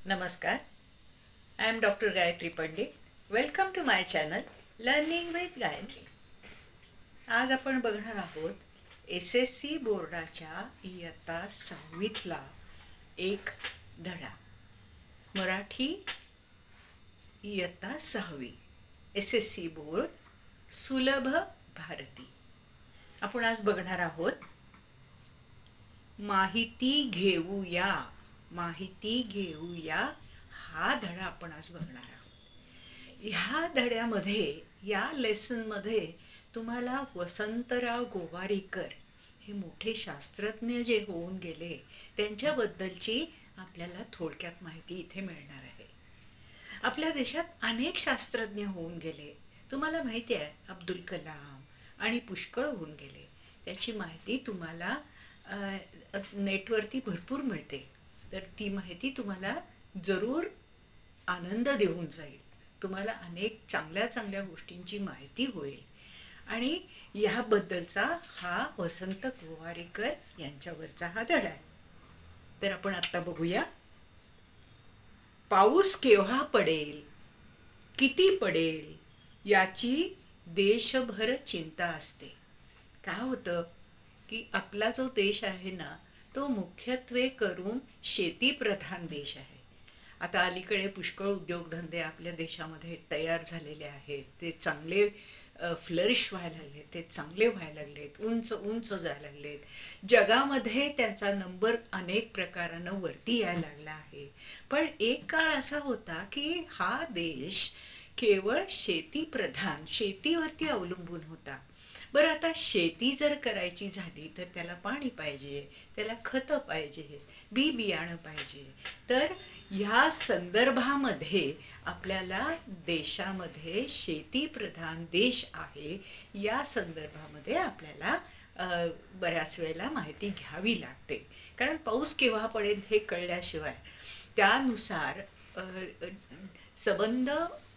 नमस्कार. I am Dr. Gayatri Pandit. Welcome to my channel Learning with Gayatri. आज आपण बघणार आहोत SSC बोर्डाच्या इयत्ता 6वीतला एक धडा. मराठी इयत्ता 6वी SSC बोर्ड सुलभ भारती. आपण आज बघणार आहोत माहिती घेऊया. माहिती घेऊया हा धडा आपण आज बघणार आहोत. ह्या धड्यामध्ये या लेसनमध्ये तुम्हाला वसंतराव गोवारीकर हे मोठे शास्त्रज्ञ जे होऊन गेले त्यांच्याबद्दलची आपल्याला थोडक्यात माहिती इथे मिळणार आहे. आपल्या देशात अनेक शास्त्रज्ञ होऊन गेले. तुम्हाला माहिती आहे अब्दुल कलाम आणि पुष्कळ होऊन गेले. त्याची माहिती तुम्हाला नेटवरती भरपूर मिळते. तर ती माहिती तुम्हाला जरूर आनंद देऊन जाईल. तुम्हाला अनेक चांगल्या चांगल्या गोष्टींची माहिती होईल आणि याबद्दलचा हा वसंत गोवारीकर यांच्यावरचा हा धडा आहे. तर आपण आता बघूया. पाऊस केव्हा पडेल, किती पडेल याची देशभर चिंता असते. काय होतं की आपला जो देश आहे ना तो मुख्यत्वे करून शेतीप्रधान देश आहे. आता अलीकडे पुष्कळ उद्योगधंदे आपल्या देशामध्ये तयार झालेले आहेत. ते चांगले फ्लरिश व्हायला लागलेत, ते चांगले व्हायला लागलेत, उंच उंच जायला लागलेत. जगामध्ये त्यांचा नंबर अनेक प्रकारानं वरती यायला लागला आहे. पण एक काळ असा होता की हा देश केवळ शेतीप्रधान, शेतीवरती अवलंबून होता. बरं, आता शेती जर करायची झाली तर त्याला पाणी पाहिजे, त्याला खतं पाहिजे, बी बियाणं पाहिजे. तर ह्या संदर्भामध्ये आपल्याला देशामध्ये शेतीप्रधान देश आहे या संदर्भामध्ये आपल्याला बऱ्याच वेळेला माहिती घ्यावी लागते. कारण पाऊस केव्हा पडेल हे कळल्याशिवाय त्यानुसार संबंध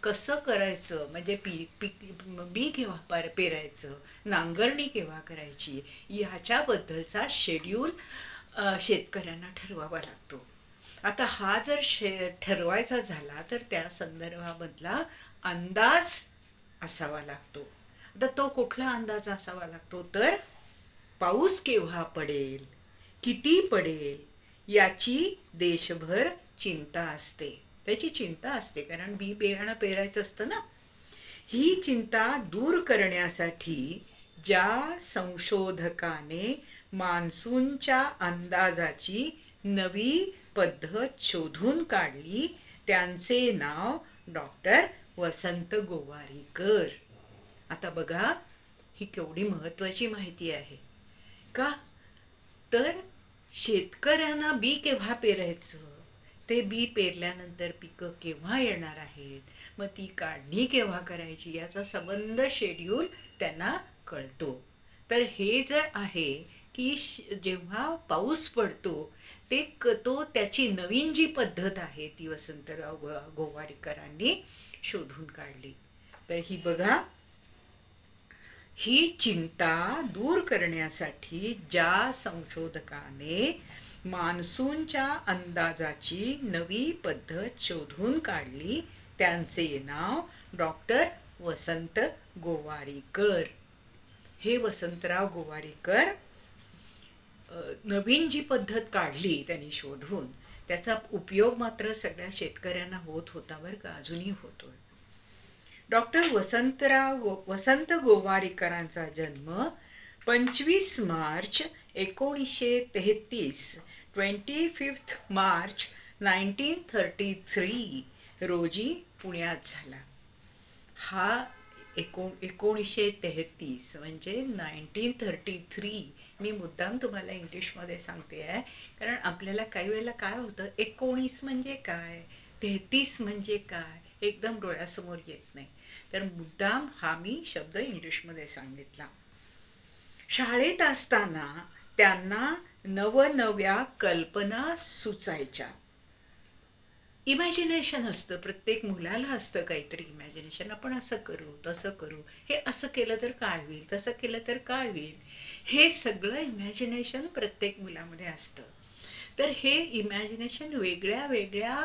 कसं करायचं, म्हणजे बी केव्हा पेरायचं, नांगरणी केव्हा करायची ह्याच्याबद्दलचा शेड्यूल शेतकऱ्यांना ठरवावा लागतो. आता हा जर ठरवायचा झाला तर त्या संदर्भामधला अंदाज असावा लागतो. आता तो कुठला अंदाज असावा लागतो तर पाऊस केव्हा पडेल, किती पडेल याची देशभर चिंता असते. त्याची चिंता असते कारण बी बियाणं पेरायचं असतं ना. ही चिंता दूर करण्यासाठी ज्या संशोधकाने मान्सूनच्या अंदाजाची नवी पद्धत शोधून काढली त्यांचे नाव डॉक्टर वसंत गोवारीकर. आता बघा ही केवढी महत्वाची माहिती आहे. का तर शेतकऱ्यांना बी केव्हा पेरायचं, ते बी पेरल्यानंतर पिकं केव्हा येणार आहेत, मग ती काढणी केव्हा करायची याचा संबंध शेड्यूल त्यांना कळतो. तर हे जर आहे की जेव्हा पाऊस पडतो तो त्याची नवीन जी पद्धत आहे ती वसंतराव गोवारीकरांनी शोधून काढली. तर ही बघा, ही चिंता दूर करण्यासाठी ज्या संशोधकाने मान्सूनच्या अंदाजाची नवी पद्धत शोधून काढली त्यांचे नाव डॉक्टर वसंत गोवारीकर. हे वसंतराव गोवारीकर नवीन जी पद्धत काढली त्यांनी शोधून त्याचा उपयोग मात्र सगळ्या शेतकऱ्यांना होत होता बरं का, अजूनही होतोय. डॉक्टर वसंत गोवारीकरांचा जन्म 25 मार्च 1933 25 मार्च 1933 रोजी पुण्यात झाला. हा 1933 म्हणजे 1933. मी मुद्दाम तुम्हाला इंग्लिशमध्ये सांगते आहे कारण आपल्याला काही वेळेला काय होतं 19 म्हणजे काय, 33 म्हणजे काय एकदम डोळ्यासमोर येत नाही. तर मुद्दाम हा मी शब्द इंग्लिशमध्ये सांगितला. शाळेत असताना त्यांना नवनव्या कल्पना सुचायच्या. इमॅजिनेशन असतं, प्रत्येक मुलाला असतं काहीतरी इमॅजिनेशन. आपण असं करू, तसं करू, हे असं केलं तर काय होईल, तसं केलं तर काय होईल, हे सगळं इमॅजिनेशन प्रत्येक मुलामध्ये असतं. तर हे इमॅजिनेशन वेगळ्या वेगळ्या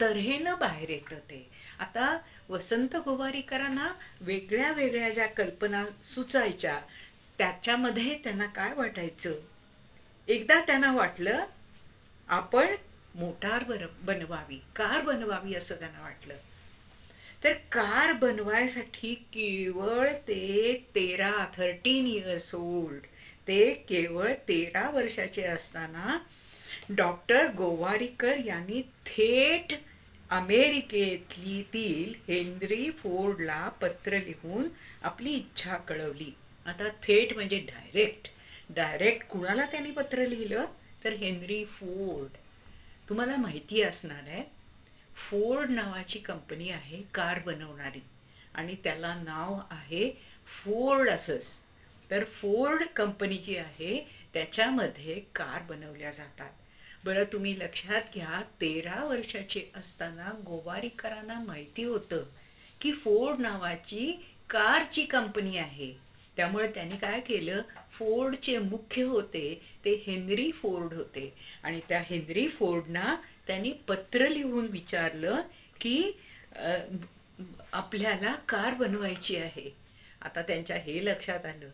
तऱ्हेनं बाहेर येतं ते. आता वसंत गोवारीकरांना वेगळ्या वेगळ्या ज्या कल्पना सुचायच्या त्याच्यामध्ये त्यांना काय वाटायचं, एकदा त्यांना वाटलं आपण मोटार बनवावी, कार बनवावी असं त्यांना वाटलं. तर कार बनवायसाठी केवळ ते 13 इयर्स ओल्ड, ते केवळ 13 वर्षाचे असताना डॉक्टर गोवारीकर यांनी थेट अमेरिकेतील हेनरी फोर्डला पत्र लिहून आपली इच्छा कळवली. आता थेट म्हणजे डायरेक्ट. डायरेक्ट कुणाला त्यांनी पत्र लिहिलं तर हेनरी फोर्ड. तुम्हाला माहिती असणार आहे, फोर्ड नावाची कंपनी आहे कार बनवणारी आणि त्याला नाव आहे फोर्ड असंच. तर फोर्ड कंपनी जी आहे त्याच्यामध्ये कार बनवल्या जातात. बरं तुम्ही लक्षात घ्या, 13 वर्षाचे असताना गोवारीकरांना माहिती होतं की फोर्ड नावाची कारची कंपनी आहे. त्यामुळे त्यांनी काय केलं, फोर्डचे मुख्य होते ते हेनरी फोर्ड होते आणि त्या हेनरी फोर्डना त्यांनी पत्र लिहून विचारलं की आपल्याला कार बनवायची आहे. आता त्यांच्या हे लक्षात आलं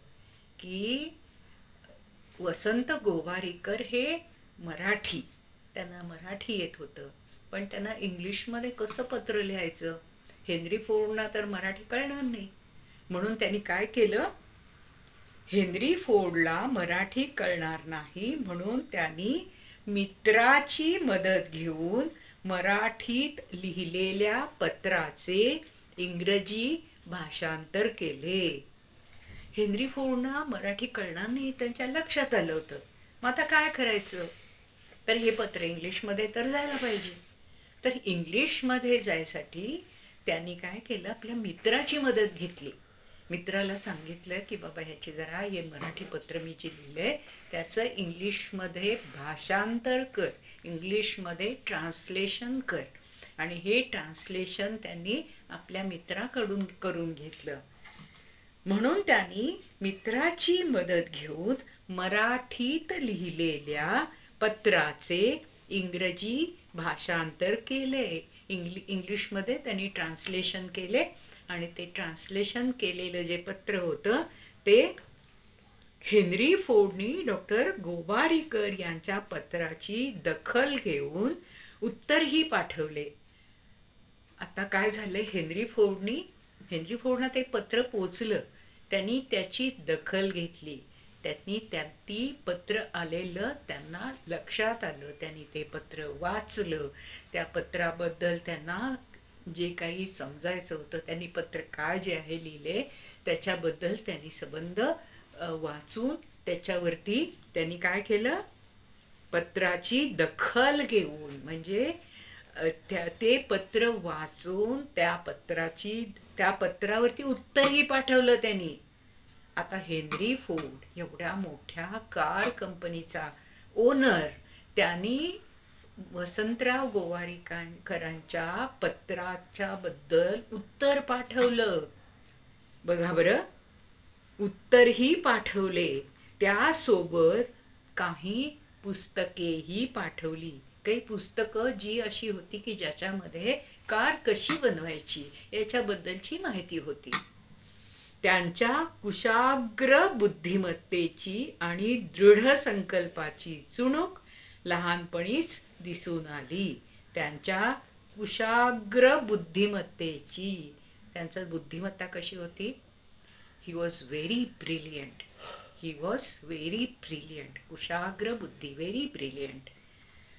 की वसंत गोवारीकर हे मराठी, त्यांना मराठी येत होतं, पण त्यांना इंग्लिशमध्ये कसं पत्र लिहायचं, हेनरी फोर्डना तर मराठी कळणार नाही. म्हणून त्यांनी काय केलं, हेनरी फोर्डला मराठी कळणार नाही म्हणून त्यांनी मित्राची मदत घेऊन मराठीत लिहिलेल्या पत्राचे इंग्रजी भाषांतर केले. हेनरी फोर्डना मराठी कळणार नाही त्यांच्या लक्षात आलं होतं. मग आता काय करायचं, तर हे पत्र इंग्लिशमध्ये तर जायला पाहिजे. तर इंग्लिशमध्ये जायसाठी त्यांनी काय केलं, आपल्या मित्राची मदत घेतली. मित्राला सांगितलं की बाबा ह्याची जरा हे मराठी पत्र मी जे लिहिलंय त्याचं इंग्लिशमध्ये भाषांतर कर, इंग्लिशमध्ये ट्रान्सलेशन कर. आणि हे ट्रान्सलेशन त्यांनी आपल्या मित्राकडून करून घेतलं. म्हणून त्यांनी मित्राची मदत घेऊन मराठीत लिहिलेल्या पत्राचे इंग्रजी भाषांतर केले. इंग्लिशमध्ये त्यांनी ट्रान्सलेशन केले आणि ते ट्रान्सलेशन केलेलं जे पत्र होतं ते हेनरी फोर्डनी डॉक्टर गोवारीकर यांच्या पत्राची दखल घेऊन उत्तरही पाठवले. आता काय झालंय, हेनरी फोर्डना ते पत्र पोचलं, त्यांनी त्याची दखल घेतली. त्यांनी ती पत्र आलेलं त्यांना लक्षात आलं, त्यांनी ते पत्र वाचलं. त्या पत्राबद्दल त्यांना जे काही समजायचं होतं, त्यांनी पत्र काय जे आहे लिहिले त्याच्याबद्दल त्यांनी संबंध वाचून त्याच्यावरती त्यांनी काय केलं, पत्राची दखल घेऊन म्हणजे ते पत्र वाचून त्या पत्रावरती उत्तरही पाठवलं त्यांनी. आता हेनरी फोर्ड एवढ्या मोठ्या कार कंपनीचा ओनर, त्यांनी वसंतराव गोवारीकरांच्या पत्राच्या बद्दल उत्तर पाठवलं. बघा बरं, उत्तरही पाठवले, त्यासोबत काही पुस्तकेही पाठवली. काही पुस्तकं जी अशी होती की ज्याच्यामध्ये कार कशी बनवायची याच्याबद्दलची माहिती होती. त्यांच्या कुशाग्र बुद्धिमत्तेची आणि दृढ संकल्पाची चुणूक लहानपणीच दिसून आली. त्यांच्या कुशाग्र बुद्धिमत्तेची, त्यांचं बुद्धिमत्ता कशी होती, ही वॉज व्हेरी ब्रिलियंट, कुशाग्र बुद्धी, व्हेरी ब्रिलियंट.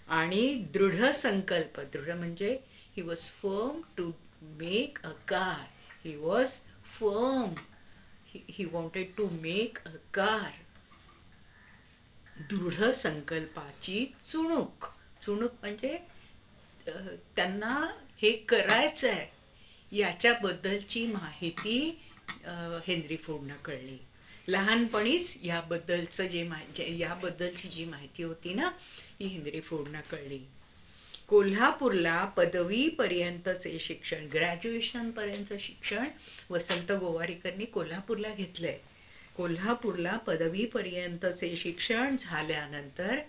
आणि दृढ संकल्प, दृढ म्हणजे he was firm to make a car, he was firm, he wanted to make a car. दृढ संकल्पाची चुणूक म्हणजे त्यांना हे करायचं आहे याच्याबद्दलची माहिती हेनरी फोर्डना कळली. लहानपणीच याबद्दलची जी माहिती होती ना ही हेनरी फोर्डना कळली. कोल्हापूरला पदवीपर्यंतचे शिक्षण, ग्रॅज्युएशन पर्यंत शिक्षण वसंत गोवारीकरनी कोल्हापूरला घेतलंय. कोल्हापूरला पदवीपर्यंतचे शिक्षण झाल्यानंतर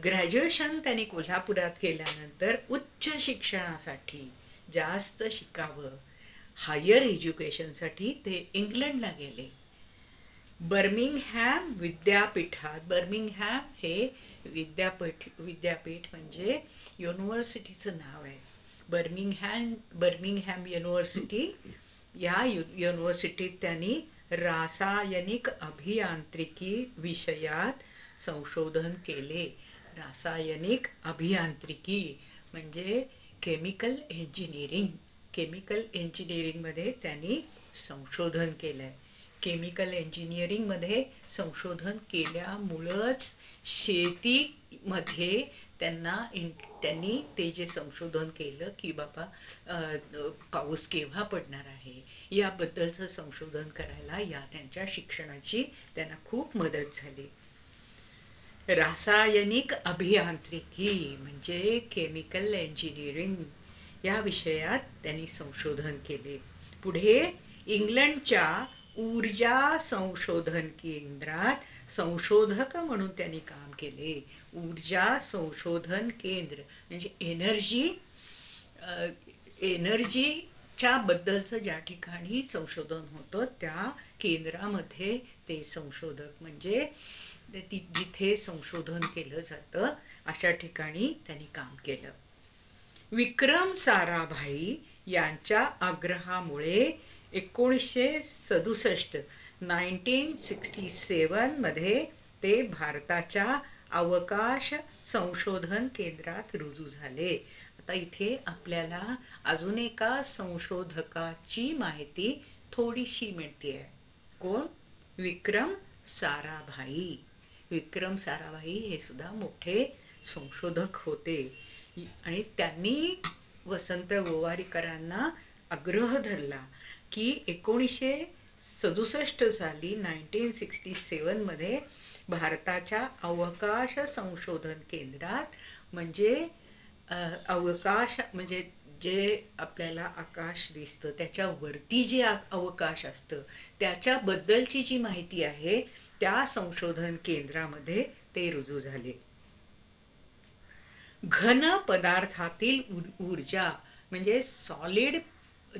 ग्रॅज्युएशन त्यांनी कोल्हापुरात केल्यानंतर उच्च शिक्षणासाठी जास्त शिकावं, हायर एज्युकेशनसाठी ते इंग्लंडला गेले. बर्मिंगहॅम विद्यापीठात, बर्मिंगहॅम हे विद्यापीठ म्हणजे युनिव्हर्सिटीचं नाव आहे. बर्मिंगहॅम युनिव्हर्सिटी, या युनिव्हर्सिटीत त्यांनी रासायनिक अभियांत्रिकी विषयात संशोधन केले. रासायनिक अभियांत्रिकी म्हणजे केमिकल इंजिनिअरिंगमध्ये त्यांनी संशोधन केलं आहे. केमिकल इंजिनिअरिंगमध्ये संशोधन केल्यामुळंच शेतीमध्ये त्यांनी ते जे संशोधन केलं की बाबा पाऊस केव्हा पडणार आहे याबद्दलचं संशोधन करायला या त्यांच्या शिक्षणाची त्यांना खूप मदत झाली. रासायनिक अभियांत्रिकी म्हणजे केमिकल इंजिनिअरिंग या विषयात त्यांनी संशोधन केले. पुढे इंग्लंडच्या ऊर्जा संशोधन केंद्रात संशोधक म्हणून त्यांनी काम केले. ऊर्जा संशोधन केंद्र म्हणजे एनर्जीच्या बद्दलचं ज्या ठिकाणी संशोधन होतं त्या केंद्रामध्ये ते संशोधक म्हणजे जिथे संशोधन केलं जातं अशा ठिकाणी त्यांनी काम केलं. विक्रम साराभाई यांच्या आग्रहामुळे 1967 मध्ये ते भारताच्या अवकाश संशोधन केंद्रात रुजू झाले. आता इथे आपल्याला अजून एका संशोधकाची माहिती थोडीशी मिळते. कोण? विक्रम साराभाई. विक्रम साराभाई हे सुद्धा मोठे संशोधक होते आणि त्यांनी वसंत गोवारीकरांना आग्रह धरला की 1967 साली 1967 मध्ये भारताच्या अवकाश संशोधन केंद्रात म्हणजे अवकाश म्हणजे जे आपल्याला आकाश दिसतं त्याच्यावरती जे अवकाश असतं त्याच्याबद्दलची जी माहिती आहे त्या संशोधन केंद्रामध्ये ते रुजू झाले. घन पदार्थातील ऊर्जा म्हणजे सॉलिड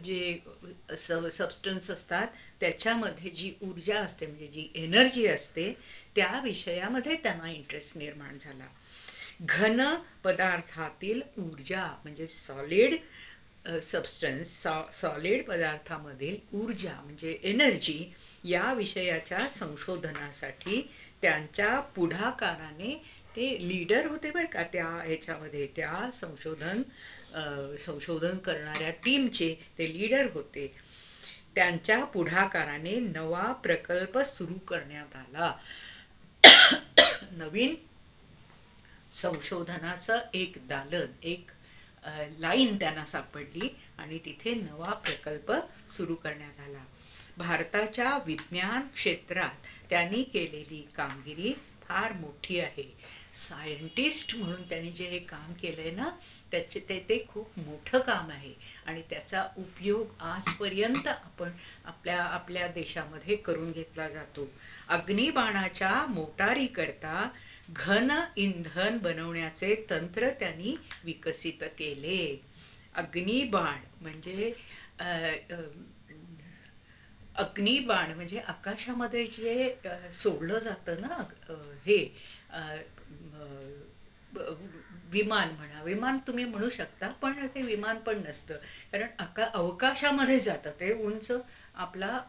जे सबस्टन्स असतात त्याच्यामध्ये जी ऊर्जा असते म्हणजे जी एनर्जी असते त्या विषयामध्ये त्यांना इंटरेस्ट निर्माण झाला. घन पदार्थातील ऊर्जा म्हणजे सॉलिड सबस्टन्स, सॉलिड पदार्थामधील ऊर्जा म्हणजे एनर्जी या विषयाच्या संशोधनासाठी त्यांच्या पुढाकाराने ते लीडर होते बरं का त्या ह्याच्यामध्ये, त्या संशोधन करणाऱ्या टीमचे ते लीडर होते. त्यांच्या पुढाकाराने नवा प्रकल्प सुरू करण्यात आला. नवीन संशोधनाचं एक दालन, एक लाईन त्यांना सापडली आणि तिथे नवा प्रकल्प सुरू करण्यात आला. भारताच्या विज्ञान क्षेत्रात त्यांनी केलेली कामगिरी फार मोठी आहे. सायंटिस्ट म्हणून त्यांनी जे हे काम केलंय ना ते खूप मोठं काम आहे आणि त्याचा उपयोग आजपर्यंत आपण आपल्या देशामध्ये करून घेतला जातो. अग्निबाणाच्या मोटारीकरता घन इंधन बनवण्याचे तंत्र त्यांनी विकसित केले. अग्निबाण म्हणजे आकाशामध्ये जे सोडलं जातं ना हे विमान म्हणा, विमान तुम्ही म्हणू शकता पण ते विमान पण नसतं कारण अवकाशामध्ये जातं ते उंच आपला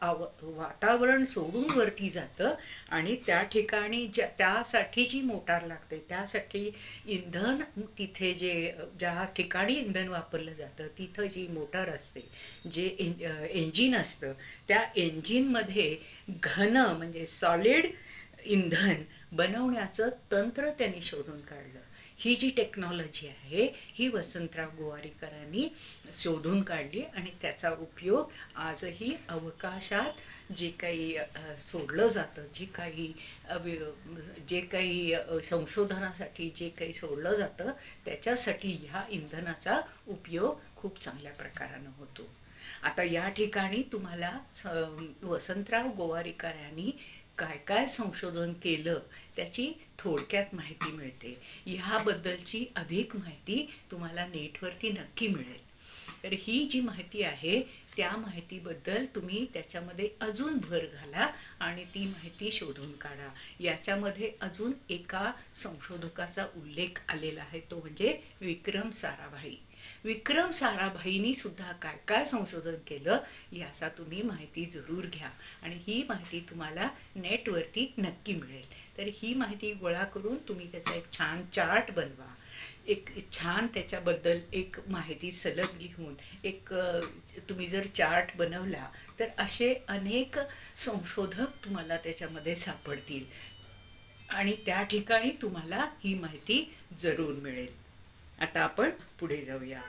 वातावरण सोडून वरती जातं आणि त्या ठिकाणी त्यासाठी जी मोटार लागते त्यासाठी इंधन तिथे ज्या ठिकाणी इंधन वापरलं जातं तिथं जी मोटार असते जे इंजिन असतं त्या इंजिनमध्ये घन म्हणजे सॉलिड इंधन बनवण्याचं तंत्र त्यांनी शोधून काढलं. ही जी टेक्नॉलॉजी आहे ही वसंतराव गोवारीकरांनी शोधून काढली आणि त्याचा उपयोग आजही अवकाशात जे काही सोडलं जातं जे काही संशोधनासाठी जे काही सोडलं जातं त्याच्यासाठी ह्या इंधनाचा उपयोग खूप चांगल्या प्रकारानं होतो. आता या ठिकाणी तुम्हाला वसंतराव गोवारीकर यांनी काय काय संशोधन केलं त्याची थोडक्यात माहिती मिळते. ह्याबद्दलची अधिक माहिती तुम्हाला नेटवरती नक्की मिळेल. तर ही जी माहिती आहे त्या माहितीबद्दल तुम्ही त्याच्यामध्ये अजून भर घाला आणि ती माहिती शोधून काढा. याच्यामध्ये अजून एका संशोधकाचा उल्लेख आलेला आहे, तो म्हणजे विक्रम साराभाई. विक्रम साराभाईंनी सुद्धा काय काय संशोधन केलं याचा तुम्ही माहिती जरूर घ्या आणि ही माहिती तुम्हाला नेटवरती नक्की मिळेल. तर ही माहिती गोळा करून तुम्ही त्याचा एक छान चार्ट बनवा. एक छान त्याच्याबद्दल एक माहिती सलग लिहून एक तुम्ही जर चार्ट बनवला तर असे अनेक संशोधक तुम्हाला त्याच्यामध्ये सापडतील आणि त्या ठिकाणी तुम्हाला ही माहिती जरूर मिळेल. आता आपण पुढे जाऊया.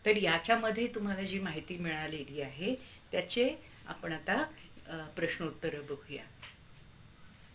तर याच्यामध्ये तुम्हाला जी माहिती मिळालेली आहे त्याचे आपण आता प्रश्नोत्तर बघूया.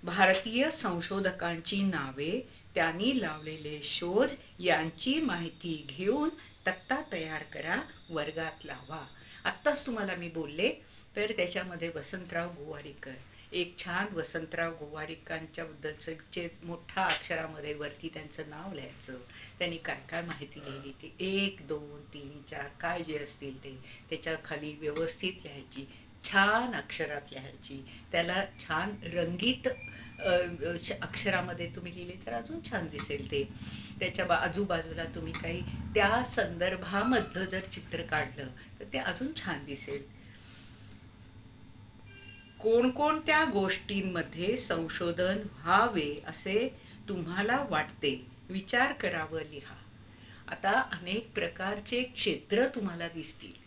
भारतीय संशोधकांची नावे, त्यांनी लावलेले शोध यांची माहिती घेऊन तक्ता तयार करा, वर्गात लावा. आत्ताच तुम्हाला मी बोलले तर त्याच्यामध्ये वसंतराव गोवारीकर, एक छान वसंतराव गोवारीकरांच्या बद्दलचं जे मोठ्या अक्षरामध्ये वरती त्यांचं नाव लिहायचं, त्यांनी काय काय माहिती लिहिली ते 1 2 3 4 काय जे असतील ते त्याच्या खाली व्यवस्थित लिहायची, छान अक्षरात लिहायची. त्याला छान रंगीत अक्षरामध्ये तुम्ही लिहिले तर अजून छान दिसेल ते. त्याच्या आजूबाजूला तुम्ही काही त्या संदर्भामधलं जर चित्र काढलं तर ते अजून छान दिसेल. कोणकोणत्या गोष्टींमध्ये संशोधन व्हावे असे तुम्हाला वाटते, विचार करावं, लिहा. आता अनेक प्रकारचे क्षेत्र तुम्हाला दिसतील.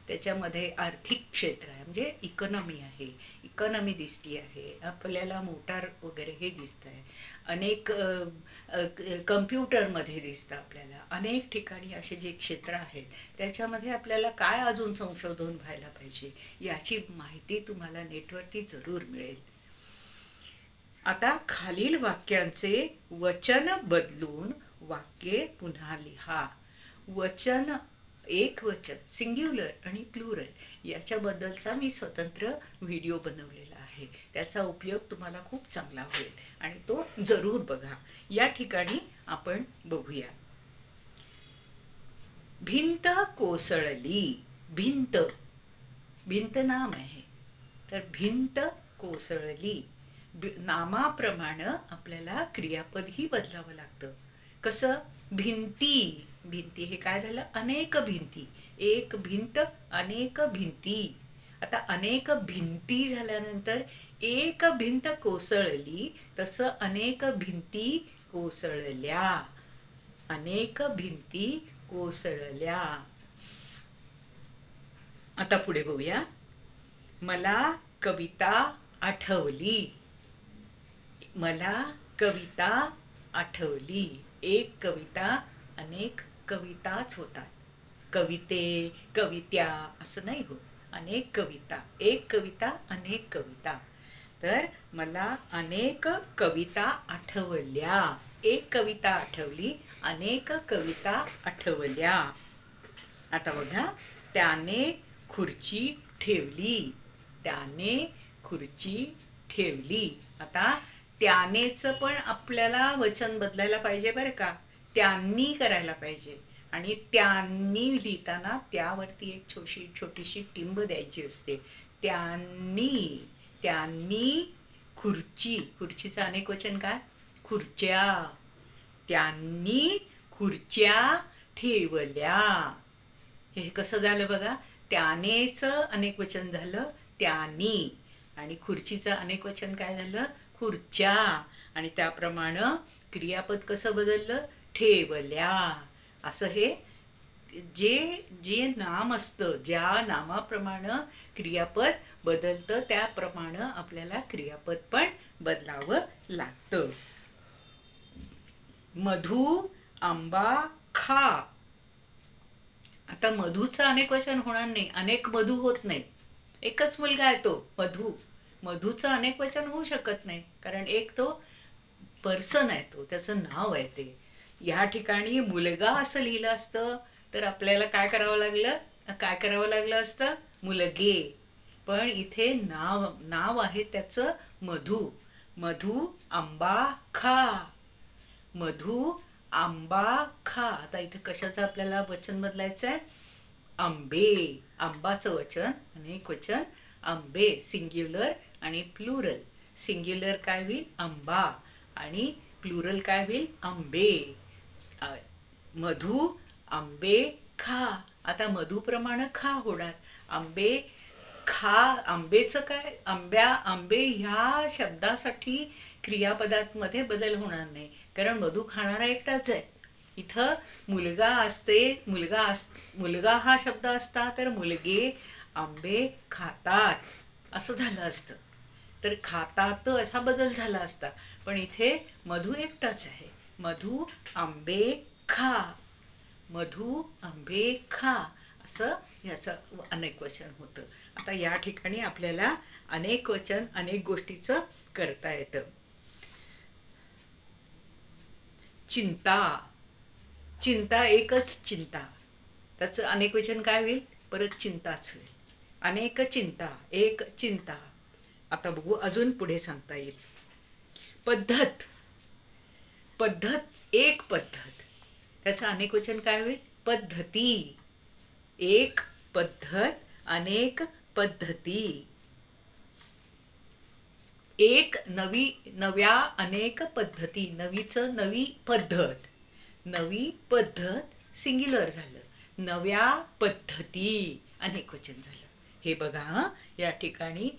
त्याच्यामध्ये आर्थिक क्षेत्र आहे म्हणजे इकॉनॉमी आहे, इकॉनॉमी दिसती आहे आपल्याला, मोटार वगैरे हे दिसत आहे, अनेक कम्प्युटरमध्ये दिसतं आपल्याला. अनेक ठिकाणी असे जे क्षेत्र आहेत त्याच्यामध्ये आपल्याला काय अजून संशोधन व्हायला पाहिजे याची माहिती तुम्हाला नेटवरती जरूर मिळेल. आता खालील वाक्यांचे वचन बदलून वाक्ये पुन्हा लिहा. वचन, एक वचन, सिंग्युलर आणि प्लुरल याच्याबद्दलचा मी स्वतंत्र व्हिडिओ बनवलेला आहे. त्याचा उपयोग तुम्हाला खूप चांगला होईल आणि तो जरूर बघा. या ठिकाणी आपण बघूया. भिंत कोसळली. भिंत, भिंत नाम आहे तर भिंत कोसळली. नामाप्रमाणे आपल्याला क्रियापदही बदलावं लागतं. कसं? भिंती. भिंती हे काय झालं? अनेक भिंती. एक भिंत, अनेक भिंती. आता अनेक भिंती झाल्यानंतर एक भिंत कोसळली, तसं अनेक भिंती कोसळल्या. अनेक भिंती कोसळल्या. आता पुढे बघूया. मला कविता आठवली. मला कविता आठवली. एक कविता, अनेक कविताच होतात. कविते, कवित्या असं नाही होत. अनेक कविता, एक कविता, अनेक कविता. तर मला अनेक कविता आठवल्या. एक कविता आठवली, अनेक कविता आठवल्या. आता बघा. त्याने खुर्ची ठेवली. त्याने खुर्ची ठेवली. आता त्यानेच पण आपल्याला वचन बदलायला पाहिजे बरं का. त्यांनी करायला पाहिजे आणि त्यांनी लिहिताना त्यावरती एक छोटीशी टिंब द्यायची असते. त्यांनी, त्यांनी खुर्ची. खुर्चीचं अनेक वचन काय? खुर्च्या. त्यांनी खुर्च्या ठेवल्या. हे कसं झालं बघा. त्यानेच अनेक वचन झालं त्यांनी आणि खुर्चीचं अनेक वचन काय झालं? खुर्च्या. आणि त्याप्रमाणे क्रियापद कसं बदललं? ठेवल्या. असं हे जे जे नाम असतं, ज्या नामाप्रमाणे क्रियापद बदलतं त्याप्रमाणे आपल्याला क्रियापद पण बदलावं लागतं. मधु आंबा खा. आता मधूचं अनेक वचन होणार नाही. अनेक मधू होत नाही. एकच मुलगा आहे तो मधू. मधूचं अनेक वचन होऊ शकत नाही कारण एक तो पर्सन आहे, तो त्याचं नाव आहे ते. या ठिकाणी मुलगा असं लिहिलं असतं तर आपल्याला काय करावं लागलं? काय करावं लागलं असतं? मुलगे. पण इथे नाव नाव आहे त्याचं मधु. मधु आंबा खा. मधु आंबा खा. आता इथे कशाचं आपल्याला वचन बदलायचं आहे? आंबे. आंबाचं वचन अनेक वचन आंबे सिंग्युलर आणि प्लुरल. सिंग्युलर काय होईल? आंबा आणि प्लुरल काय होईल? आंबे. मधु आंबे खा. आता मधुप्रमाणे खा होणार. आंबे खा. आंबेचं काय? आंबे ह्या शब्दासाठी क्रियापदांमध्ये बदल होणार नाही, कारण मधु खाणारा एकटाच आहे. इथं मुलगा असते, मुलगा हा शब्द असता तर मुलगे आंबे खातात असं झालं असतं, तर खातात असा बदल झाला असता. पण इथे मधु एकटाच आहे. मधु आंबे खा. मधु आंबे खा असं याचं अनेक वचन होतं. आता या ठिकाणी आपल्याला अनेक वचन अनेक गोष्टीचं करता येतं. चिंता. चिंता एकच चिंता, त्याचं अनेक वचन काय होईल? परत चिंताच होईल. अनेक चिंता, एक चिंता. आता बघू अजून पुढे सांगता येईल. पद्धत. पद्धत एक पद्धत, त्याचं अनेक वचन काय होईल? पद्धती. एक पद्धत अनेक पद्धती. एक नव्या अनेक पद्धती. नवीचं नवी पद्धत. नवी पद्धत सिंग्युलर झालं. नव्या पद्धती अनेक वचन झालं. हे बघा या ठिकाणी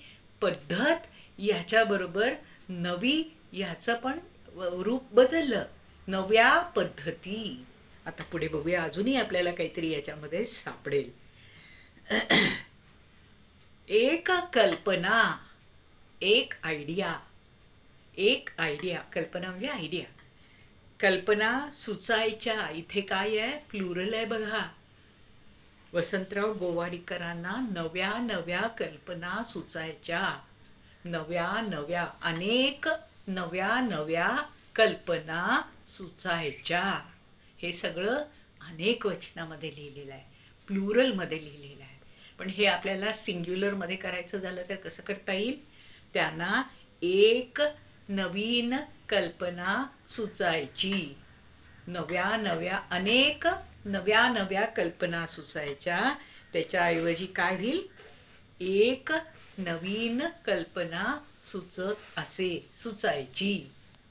पद्धत याच्याबरोबर नवी याचं पण रूप बदललं. नव्या पद्धती. आता पुढे बघूया अजूनही आपल्याला काहीतरी याच्यामध्ये सापडेल. एक कल्पना, एक आयडिया. एक आयडिया. कल्पना म्हणजे आयडिया. कल्पना सुचायच्या. इथे काय आहे? प्लुरल आहे बघा. वसंतराव गोवारीकरांना नव्या नव्या कल्पना सुचायच्या. नव्या नव्या अनेक नव्या नव्या कल्पना सुचायच्या. हे सगळं अनेक वचनामध्ये लिहिलेलं आहे, प्लुरलमध्ये लिहिलेलं आहे. पण हे आपल्याला सिंग्युलरमध्ये करायचं झालं तर कसं करता येईल? त्यांना एक नवीन कल्पना सुचायची. नव्या नव्या अनेक नव्या नव्या कल्पना सुचायच्या. त्याच्याऐवजी काय होईल? एक नवीन कल्पना सुचत असे, सुचायची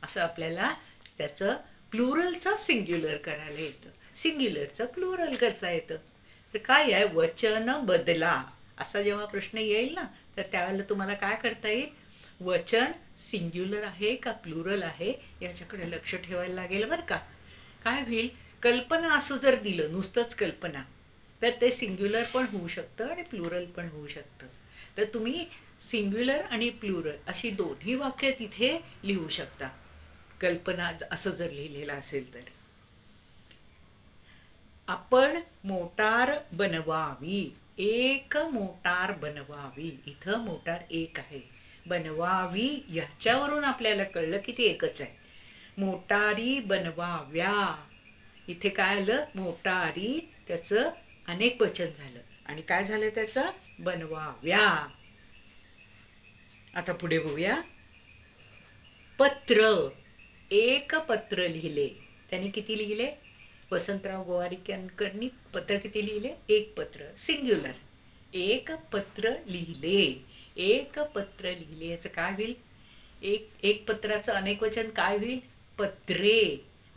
असं आपल्याला त्याचं प्लुरलचं सिंग्युलर करायला येतं, सिंग्युलरचं प्लुरल करता येतं. तर काय आहे? वचन बदला असा जेव्हा प्रश्न येईल ना, तर त्यावेळेला तुम्हाला काय करता येईल? वचन सिंग्युलर आहे का प्लुरल आहे याच्याकडे लक्ष ठेवायला लागेल बरं का. काय होईल? कल्पना असं जर दिलं नुसतंच कल्पना, तर ते सिंग्युलर पण होऊ शकतं आणि प्लुरल पण होऊ शकतं. तर तुम्ही सिंग्युलर आणि प्लुरल अशी दोन्ही वाक्य तिथे लिहू शकता, कल्पना असं जर लिहिलेलं असेल तर. आपण मोटार बनवावी. एक मोटार बनवावी. इथं मोटार एक आहे. बनवावी याच्यावरून आपल्याला कळलं की ती एकच आहे. मोटारी बनवाव्या. इथे काय आलं? मोटारी. त्याचं अनेक वचन झालं आणि काय झालं त्याचं? बनवाव्या. आता पुढे बघूया. पत्र. एक पत्र लिहिले. त्यांनी किती लिहिले? वसंतराव गोवारीकरांनी पत्र किती लिहिले? एक पत्र. सिंग्युलर. एक पत्र लिहिले. एक पत्र लिहिले याचं काय होईल? एक पत्राचं अनेक वचन काय होईल? पत्रे.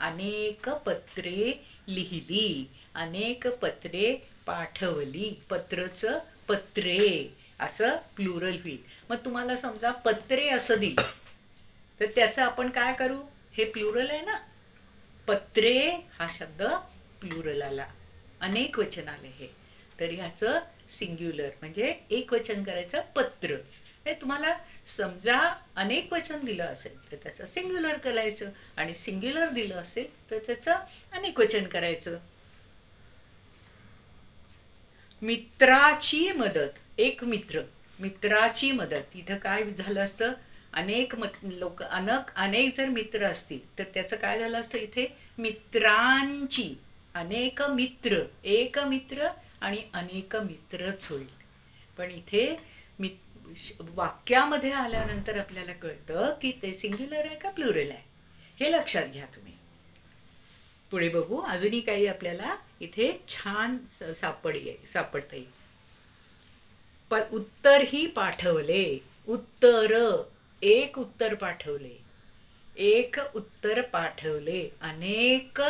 अनेक पत्रे लिहिली. अनेक पत्रे पाठवली. पत्रचं पत्रे असं प्लुरल होईल. मग तुम्हाला समजा पत्रे असं दिलं तर त्याचं आपण काय करू? हे प्लुरल आहे ना, पत्रे हा शब्द प्लुरल आला, अनेक वचन आले हे, तर ह्याचं सिंग्युलर म्हणजे एक वचन करायचं पत्र. हे तुम्हाला समजा अनेक वचन दिलं असेल तर त्याचं सिंग्युलर करायचं आणि सिंग्युलर दिलं असेल तर त्याचं अनेक वचन करायचं. मित्राची मदत. एक मित्र. मित्राची मदत. इथं काय झालं असतं? अनेक लोक अनेक जर मित्र असतील तर त्याचं काय झालं असतं? इथे मित्रांची. अनेक मित्र. एक मित्र आणि अनेक मित्रच होईल. पण इथे वाक्यामध्ये आल्यानंतर आपल्याला कळतं की ते सिंग्युलर आहे का प्लुरल आहे, हे लक्षात घ्या तुम्ही. पुढे बघू, अजूनही काही आपल्याला इथे छान सापडता येईल. उत्तर ही पाठवले, उत्तर, एक उत्तर पाठवले, एक उत्तर पाठवले, अनेक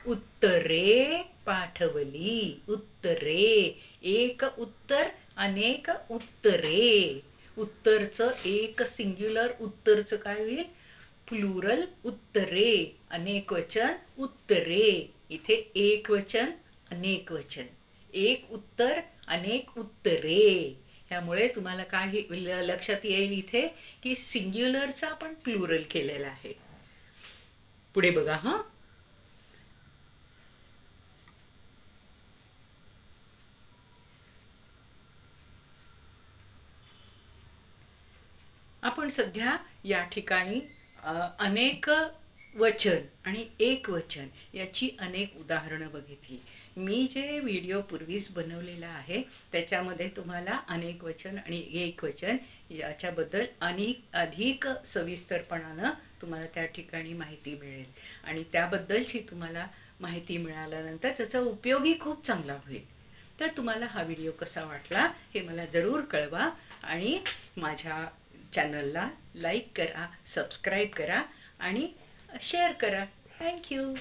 उत्तरे पाठवली, उत्तरे, एक उत्तर, अनेक उत्तरे. उत्तरचं एक सिंग्युलर उत्तरचं काय होईल? प्लुरल उत्तरे. अनेक वचन उत्तरे. इथे एक वचन, अनेक वचन. एक उत्तर, अनेक उत्तरे. ह्यामुळे तुम्हाला काय लक्षात येईल इथे की सिंग्युलरचा आपण प्लुरल केलेला आहे. पुढे बघा. आपण सध्या या ठिकाणी अनेक वचन आणि एक वचन याची अनेक उदाहरणं बघितली. मी जे व्हिडिओ पूर्वीच बनवलेला आहे त्याच्यामध्ये तुम्हाला अनेक वचन आणि एक वचन याच्याबद्दल अधिक सविस्तरपणानं तुम्हाला त्या ठिकाणी माहिती मिळेल. आणि त्याबद्दलची तुम्हाला माहिती मिळाल्यानंतर त्याचा उपयोगही खूप चांगला होईल. तर तुम्हाला हा व्हिडिओ कसा वाटला हे मला जरूर कळवा. आणि माझ्या चॅनलला लाईक करा, सबस्क्राईब करा आणि शेअर करा. थँक्यू.